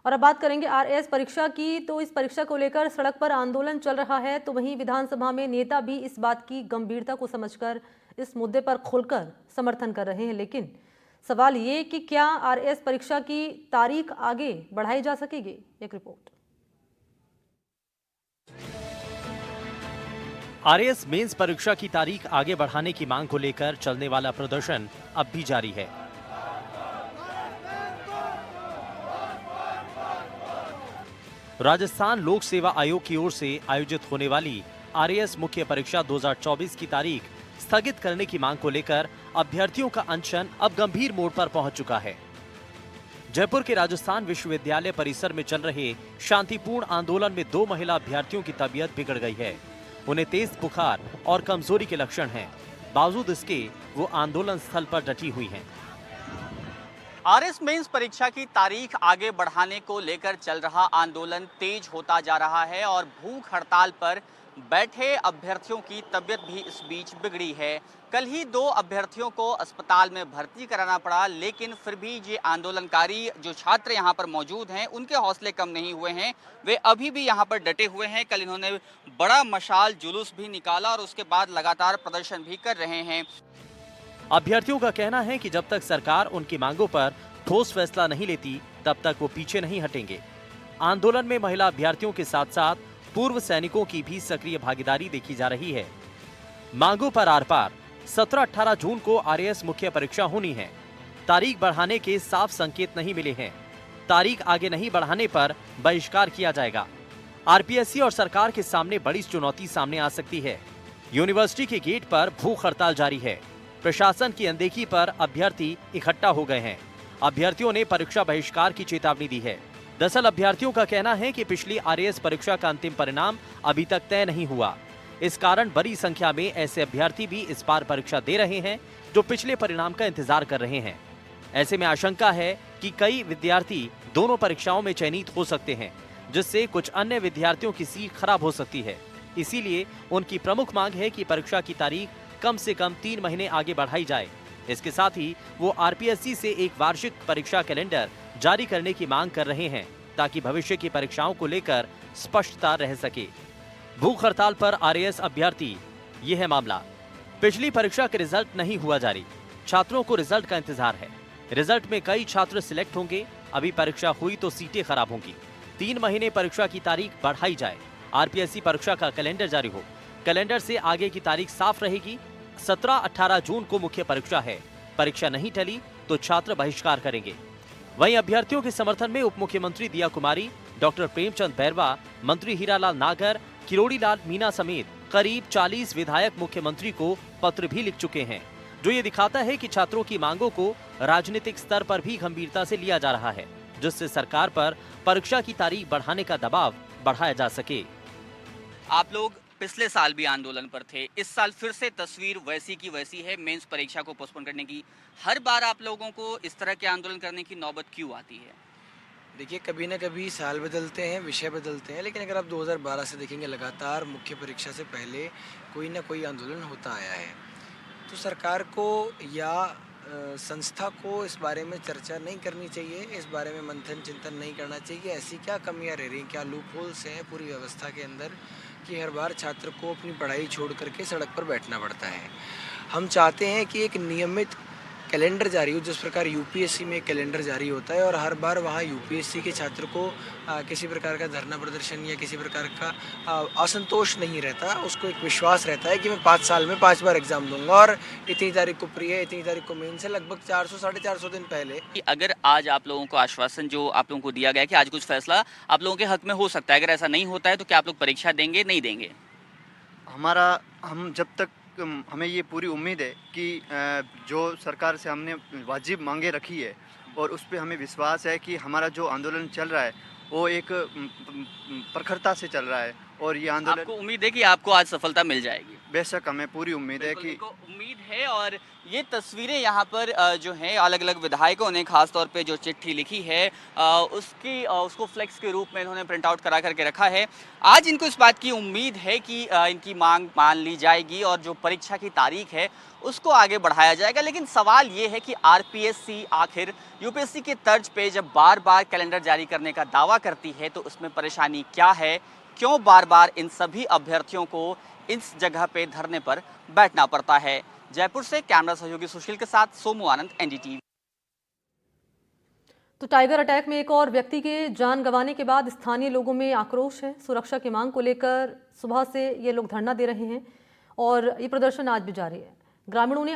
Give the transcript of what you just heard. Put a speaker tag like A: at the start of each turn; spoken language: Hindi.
A: और अब बात करेंगे आरएएस परीक्षा की। तो इस परीक्षा को लेकर सड़क पर आंदोलन चल रहा है, तो वहीं विधानसभा में नेता भी इस बात की गंभीरता को समझकर इस मुद्दे पर खुलकर समर्थन कर रहे हैं। लेकिन सवाल ये कि क्या आरएएस परीक्षा की तारीख आगे बढ़ाई जा सकेगी? एक रिपोर्ट।
B: आरएएस मेंस परीक्षा की तारीख आगे बढ़ाने की मांग को लेकर चलने वाला प्रदर्शन अब भी जारी है। राजस्थान लोक सेवा आयोग की ओर से आयोजित होने वाली आरएएस मुख्य परीक्षा 2024 की तारीख स्थगित करने की मांग को लेकर अभ्यर्थियों का अनशन अब गंभीर मोड़ पर पहुंच चुका है। जयपुर के राजस्थान विश्वविद्यालय परिसर में चल रहे शांतिपूर्ण आंदोलन में 2 महिला अभ्यर्थियों की तबीयत बिगड़ गई है। उन्हें तेज बुखार और कमजोरी के लक्षण हैं। बावजूद इसके वो आंदोलन स्थल पर डटी हुई हैं।
C: आरएएस मेंस परीक्षा की तारीख आगे बढ़ाने को लेकर चल रहा आंदोलन तेज होता जा रहा है और भूख हड़ताल पर बैठे अभ्यर्थियों की तबीयत भी इस बीच बिगड़ी है। कल ही 2 अभ्यर्थियों को अस्पताल में भर्ती कराना पड़ा, लेकिन फिर भी ये आंदोलनकारी जो छात्र यहाँ पर मौजूद हैं उनके हौसले कम नहीं हुए हैं। वे अभी भी यहाँ पर डटे हुए हैं। कल इन्होंने बड़ा मशाल जुलूस भी निकाला और उसके बाद लगातार प्रदर्शन भी कर रहे हैं।
B: अभ्यर्थियों का कहना है कि जब तक सरकार उनकी मांगों पर ठोस फैसला नहीं लेती तब तक वो पीछे नहीं हटेंगे। आंदोलन में महिला अभ्यर्थियों के साथ साथ पूर्व सैनिकों की भी सक्रिय भागीदारी देखी जा रही है। मांगों पर आर पार 17-18 जून को आरएएस मुख्य परीक्षा होनी है। तारीख बढ़ाने के साफ संकेत नहीं मिले हैं। तारीख आगे नहीं बढ़ाने पर बहिष्कार किया जाएगा। आरपीएससी और सरकार के सामने बड़ी चुनौती सामने आ सकती है। यूनिवर्सिटी के गेट पर भूख हड़ताल जारी है। प्रशासन की अनदेखी पर अभ्यर्थी इकट्ठा हो गए हैं। अभ्यर्थियों ने परीक्षा बहिष्कार की चेतावनी दी है। दरअसल अभ्यर्थियों का कहना है कि पिछली आरएएस परीक्षा का अंतिम परिणाम अभी तक तय नहीं हुआ। इस कारण बड़ी संख्या में ऐसे अभ्यर्थी भी इस बार परीक्षा दे रहे हैं जो पिछले परिणाम का इंतजार कर रहे हैं। ऐसे में आशंका है कि कई विद्यार्थी दोनों परीक्षाओं में चयनित हो सकते हैं, जिससे कुछ अन्य विद्यार्थियों की सीट खराब हो सकती है। इसीलिए उनकी प्रमुख मांग है कि परीक्षा की तारीख कम से कम 3 महीने आगे बढ़ाई जाए। इसके साथ ही वो आरपीएससी से एक वार्षिक परीक्षा कैलेंडर जारी करने की मांग कर रहे हैं, ताकि भविष्य की परीक्षाओं को लेकर स्पष्टता रह सके। भूख हड़ताल पर आरएएस अभ्यर्थी, ये है मामला। पिछली परीक्षा के रिजल्ट नहीं हुआ जारी, छात्रों को रिजल्ट का इंतजार है। रिजल्ट में कई छात्र सिलेक्ट होंगे। अभी परीक्षा हुई तो सीटें खराब होंगी। 3 महीने परीक्षा की तारीख बढ़ाई जाए। आरपीएससी परीक्षा का कैलेंडर जारी हो। कैलेंडर से आगे की तारीख साफ रहेगी। 17-18 जून को मुख्य परीक्षा है। परीक्षा नहीं टली तो छात्र बहिष्कार करेंगे। वहीं अभ्यर्थियों के समर्थन में उप मुख्यमंत्री दिया कुमारी, डॉक्टर प्रेमचंद बैरवा, मंत्री हीरालाल नागर, किरोड़ी लाल मीणा समेत करीब 40 विधायक मुख्यमंत्री को पत्र भी लिख चुके हैं, जो ये दिखाता है कि छात्रों की मांगों को राजनीतिक स्तर पर भी गंभीरता से लिया जा रहा है, जिससे सरकार पर परीक्षा की तारीख बढ़ाने का दबाव बढ़ाया जा सके।
C: आप लोग पिछले साल भी आंदोलन पर थे, इस साल फिर से तस्वीर वैसी की वैसी है मेंस परीक्षा को पोस्टपोन करने की। हर बार आप लोगों को इस तरह के आंदोलन करने की नौबत क्यों आती है?
D: देखिए, कभी ना कभी साल बदलते हैं, विषय बदलते हैं, लेकिन अगर आप 2012 से देखेंगे लगातार मुख्य परीक्षा से पहले कोई ना कोई आंदोलन होता आया है। तो सरकार को या संस्था को इस बारे में चर्चा नहीं करनी चाहिए, इस बारे में मंथन चिंतन नहीं करना चाहिए। ऐसी क्या कमियां रह रही, क्या लूप होल्स हैं पूरी व्यवस्था के अंदर कि हर बार छात्र को अपनी पढ़ाई छोड़ करके सड़क पर बैठना पड़ता है। हम चाहते हैं कि एक नियमित कैलेंडर जारी हो, जिस प्रकार यूपीएससी में कैलेंडर जारी होता है और हर बार वहाँ यूपीएससी के छात्र को किसी प्रकार का धरना प्रदर्शन या किसी प्रकार का असंतोष नहीं रहता। उसको एक विश्वास रहता है कि मैं 5 साल में 5 बार एग्जाम दूंगा और इतनी तारीख को प्री है, इतनी तारीख को मेन से, लगभग 400-450 दिन पहले।
C: अगर आज आप लोगों को आश्वासन जो आप लोगों को दिया गया कि आज कुछ फैसला आप लोगों के हक में हो सकता है, अगर ऐसा नहीं होता है तो क्या आप लोग परीक्षा देंगे, नहीं देंगे?
E: हम जब तक हमें ये पूरी उम्मीद है कि जो सरकार से हमने वाजिब मांगे रखी है और उस पे हमें विश्वास है कि हमारा जो आंदोलन चल रहा है वो एक प्रखरता से चल रहा है और ये आंदोलन
C: आपको उम्मीद है कि आपको आज सफलता मिल जाएगी?
E: बेशक हमें पूरी उम्मीद है कि
C: बिल्कुल, इनको उम्मीद है। और ये तस्वीरें यहाँ पर जो हैं अलग अलग विधायकों ने खास तौर पे जो चिट्ठी लिखी है उसको फ्लेक्स के रूप में इन्होंने प्रिंट आउट करा करके रखा है। आज इनको इस बात की उम्मीद है कि इनकी मांग मान ली जाएगी और जो परीक्षा की तारीख है उसको आगे बढ़ाया जाएगा। लेकिन सवाल ये है कि आरपीएससी आखिर यूपीएससी के तर्ज पे जब बार बार कैलेंडर जारी करने का दावा करती है तो उसमें परेशानी क्या है, क्यों बार बार इन सभी अभ्यर्थियों को इस जगह पे धरने पर बैठना पड़ता है। जयपुर से कैमरा सहयोगी सुशील के साथ सोमू आनंद, एनडीटीवी।
A: तो टाइगर अटैक में एक और व्यक्ति के जान गंवाने के बाद स्थानीय लोगों में आक्रोश है। सुरक्षा की मांग को लेकर सुबह से ये लोग धरना दे रहे हैं और ये प्रदर्शन आज भी जारी है। ग्रामीणों ने